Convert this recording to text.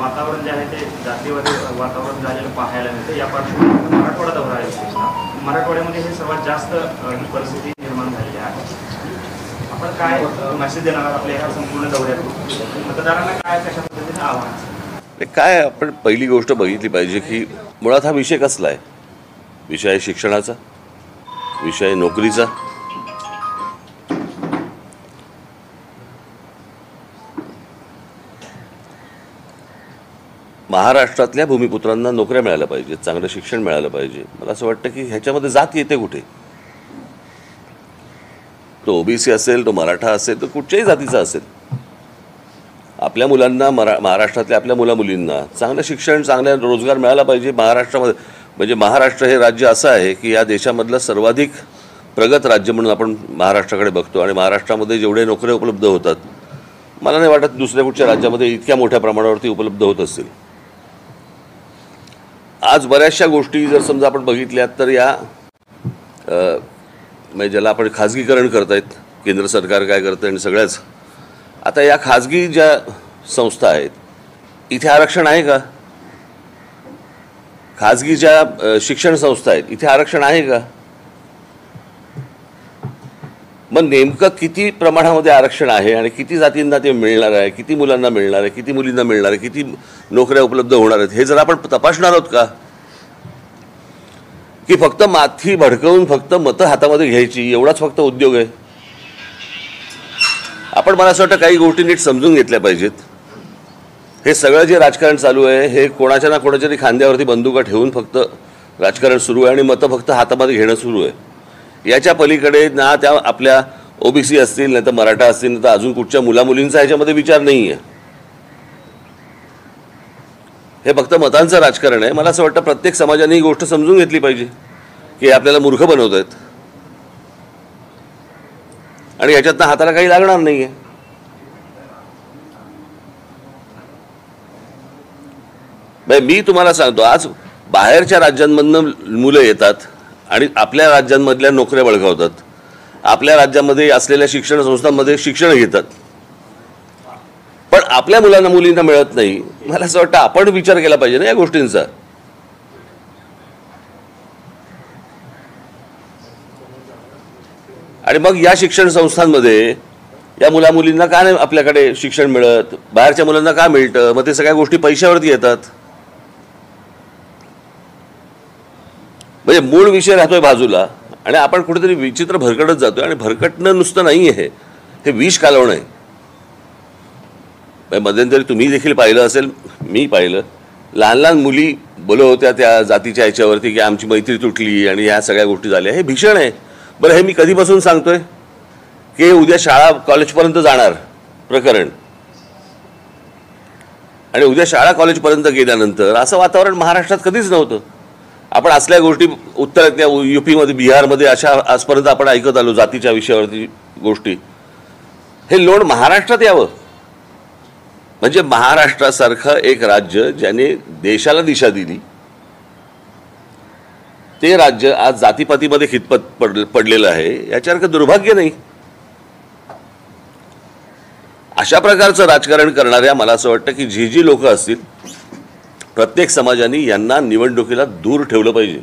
वातावरण जे आहे ते जातीवादी वातावरण झालेलं पाहायला मिळतं. या पार्श्वभूमीवर मराठवाडा दौरा आहे. मराठवाड्यामध्ये हे सर्वात जास्त ही परिस्थिती निर्माण झालेली आहे. आपण काय मेसेज देणार आहात आपल्या ह्या संपूर्ण दौऱ्यातून? मतदारांना काय कशा पद्धतीने आव्हान? काय आपण पहिली गोष्ट बघितली पाहिजे की मुळात हा विषय कसला आहे. विषय आहे शिक्षणाचा, विषय आहे नोकरीचा. महाराष्ट्रातल्या भूमिपुत्रांना नोकऱ्या मिळाल्या पाहिजेत, चांगलं शिक्षण मिळालं पाहिजे. मला असं वाटतं की ह्याच्यामध्ये जात येते कुठे? तो ओबीसी असेल, तो मराठा असेल, तो कुठच्याही जातीचा असेल, आपल्या मुलांना महाराष्ट्रातल्या आपल्या मुलामुलींना चांगलं शिक्षण, चांगला रोजगार मिळाला पाहिजे. महाराष्ट्रामध्ये म्हणजे महाराष्ट्र हे राज्य असं आहे की या देशामधलं सर्वाधिक प्रगत राज्य म्हणून आपण महाराष्ट्राकडे बघतो आणि महाराष्ट्रामध्ये जेवढे नोकऱ्या उपलब्ध होतात, मला नाही वाटत दुसऱ्या कुठच्या राज्यामध्ये इतक्या मोठ्या प्रमाणावरती उपलब्ध होत असतील. आज बऱ्याचशा गोष्टी जर समजा आपण बघितल्यात तर या म्हणजे ज्याला आपण खाजगीकरण करतायत, केंद्र सरकार काय करतं आणि सगळ्याच, आता या खाजगी ज्या संस्था आहेत इथे आरक्षण आहे का? खाजगी ज्या शिक्षण संस्था आहेत इथे आरक्षण आहे का? मग नेमकं किती प्रमाणामध्ये आरक्षण आहे आणि किती जातींना ते मिळणार आहे, किती मुलांना मिळणार आहे, किती मुलींना मिळणार आहे, किती नोकऱ्या उपलब्ध होणार आहेत, हे जर आपण तपासणार आहोत का? की फक्त माथी भडकवून फक्त मतं हातामध्ये घ्यायची एवढाच फक्त उद्योग आहे? आपण मला असं वाटतं काही गोष्टी नीट समजून घेतल्या पाहिजेत. हे सगळं जे राजकारण चालू आहे हे कोणाच्या ना कोणाच्या तरी खांद्यावरती बंदुका ठेवून फक्त राजकारण सुरू आहे आणि मतं फक्त हातामध्ये घेणं सुरू आहे. याच्या पलीकडे ना त्या आपल्या ओबीसी असतील, नाही तर मराठा असतील, नाही तर अजून कुठच्या मुलामुलींचा ह्याच्यामध्ये विचार नाही आहे. हे फक्त मतांचं राजकारण आहे. मला असं वाटतं प्रत्येक समाजाने ही गोष्ट समजून घेतली पाहिजे की आपल्याला मूर्ख बनवत आहेत आणि ह्याच्यातनं हाताला काही लागणार नाही आहे. मी तुम्हाला सांगतो, आज बाहेरच्या राज्यांमधनं मुलं येतात आणि आपल्या राज्यांमधल्या नोकऱ्या बळकावतात, आपल्या राज्यामध्ये असलेल्या शिक्षण संस्थांमध्ये शिक्षण घेतात, पण आपल्या मुलांना मुलींना मिळत नाही. मला असं वाटतं आपण विचार केला पाहिजे ना या गोष्टींचा. आणि मग या शिक्षण संस्थांमध्ये या मुलामुलींना का नाही आपल्याकडे शिक्षण मिळत, बाहेरच्या मुलांना का मिळतं? मग ते सगळ्या गोष्टी पैशावरती येतात. म्हणजे मूळ विषय राहतोय बाजूला आणि आपण कुठेतरी विचित्र भरकटत जातोय. आणि भरकटणं नुसतं नाही आहे, हे विष कालवणं आहे. मध्यंतरी तुम्ही देखील पाहिलं असेल, मी पाहिलं, लहान लहान मुली बोलत होत्या त्या जातीच्या ह्याच्यावरती की आमची मैत्री तुटली आणि ह्या सगळ्या गोष्टी झाल्या. हे भीषण आहे. बरं, हे मी कधीपासून सांगतोय की उद्या शाळा कॉलेजपर्यंत जाणार प्रकरण, आणि उद्या शाळा कॉलेजपर्यंत गेल्यानंतर असं वातावरण महाराष्ट्रात कधीच नव्हतं. आपण असल्या गोष्टी उत्तरातल्या यूपीमध्ये, बिहारमध्ये अशा आजपर्यंत आपण ऐकत आलो जातीच्या विषयावरती गोष्टी. हे लोण महाराष्ट्रात यावं म्हणजे महाराष्ट्रासारखं एक राज्य ज्याने देशाला दिशा दिली, ते राज्य आज जातीपातीमध्ये खितपत पडलेलं आहे. याच्यासारखं दुर्भाग्य नाही. अशा प्रकारचं राजकारण करणाऱ्या मला असं वाटतं की जी लोक असतील, प्रत्येक समाजाने यांना निवडणुकीला दूर ठेवलं पाहिजे.